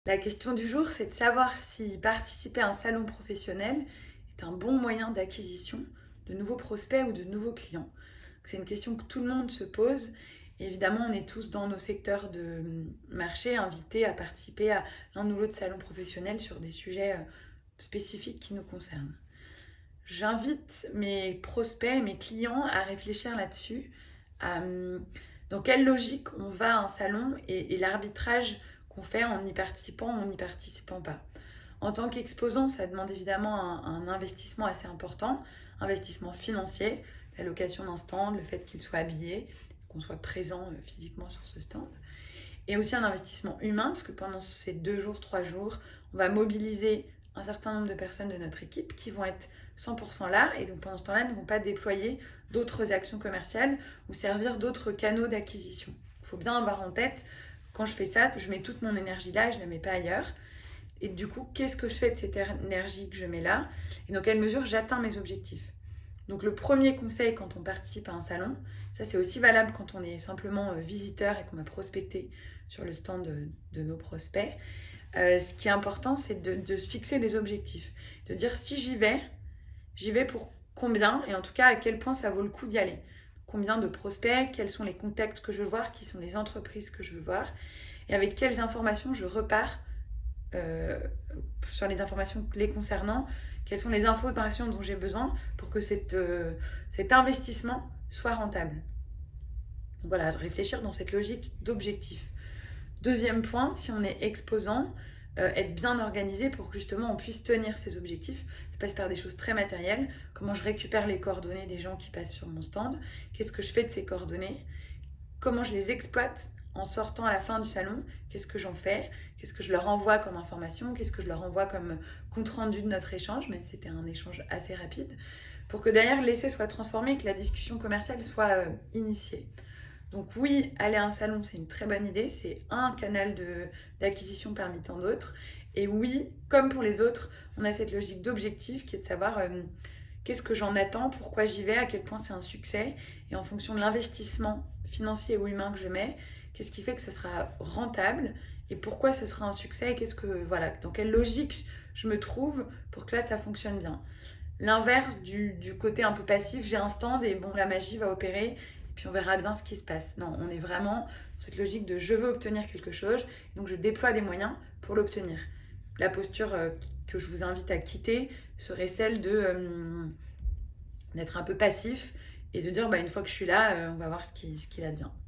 La question du jour, c'est de savoir si participer à un salon professionnel est un bon moyen d'acquisition de nouveaux prospects ou de nouveaux clients. C'est une question que tout le monde se pose. Et évidemment, on est tous dans nos secteurs de marché invités à participer à l'un ou l'autre salon professionnel sur des sujets spécifiques qui nous concernent. J'invite mes prospects, mes clients à réfléchir là-dessus, à dans quelle logique on va à un salon et l'arbitrage qu'on fait en y participant ou en n'y participant pas. En tant qu'exposant, ça demande évidemment un investissement assez important, investissement financier, la location d'un stand, le fait qu'il soit habillé, qu'on soit présent physiquement sur ce stand. Et aussi un investissement humain, parce que pendant ces 2 jours, 3 jours, on va mobiliser un certain nombre de personnes de notre équipe qui vont être 100% là, et donc pendant ce temps-là, ne vont pas déployer d'autres actions commerciales ou servir d'autres canaux d'acquisition. Il faut bien avoir en tête, quand je fais ça, je mets toute mon énergie là et je ne la mets pas ailleurs. Et du coup, qu'est-ce que je fais de cette énergie que je mets là et dans quelle mesure j'atteins mes objectifs. Donc le premier conseil quand on participe à un salon, ça c'est aussi valable quand on est simplement visiteur et qu'on va prospecter sur le stand de nos prospects. Ce qui est important, c'est de se fixer des objectifs. De dire si j'y vais pour combien et en tout cas à quel point ça vaut le coup d'y aller. Combien de prospects, quels sont les contacts que je veux voir, qui sont les entreprises que je veux voir et avec quelles informations je repars euh, sur les informations les concernant, quelles sont les informations dont j'ai besoin pour que cet investissement soit rentable. Donc voilà, réfléchir dans cette logique d'objectif. Deuxième point, si on est exposant, être bien organisé pour que justement on puisse tenir ses objectifs. Ça passe par des choses très matérielles. Comment je récupère les coordonnées des gens qui passent sur mon stand? Qu'est-ce que je fais de ces coordonnées? Comment je les exploite en sortant à la fin du salon? Qu'est-ce que j'en fais? Qu'est-ce que je leur envoie comme information? Qu'est-ce que je leur envoie comme compte rendu de notre échange? Mais c'était un échange assez rapide. Pour que derrière l'essai soit transformé et que la discussion commerciale soit initiée. Donc oui, aller à un salon, c'est une très bonne idée. C'est un canal d'acquisition parmi tant d'autres. Et oui, comme pour les autres, on a cette logique d'objectif qui est de savoir qu'est-ce que j'en attends, pourquoi j'y vais, à quel point c'est un succès. Et en fonction de l'investissement financier ou humain que je mets, qu'est-ce qui fait que ce sera rentable et pourquoi ce sera un succès et voilà, dans quelle logique je me trouve pour que là, ça fonctionne bien. L'inverse du côté un peu passif, j'ai un stand et bon, la magie va opérer puis on verra bien ce qui se passe. Non, on est vraiment dans cette logique de je veux obtenir quelque chose, donc je déploie des moyens pour l'obtenir. La posture que je vous invite à quitter serait celle d'être un peu passif et de dire bah, une fois que je suis là, on va voir ce qu'il advient.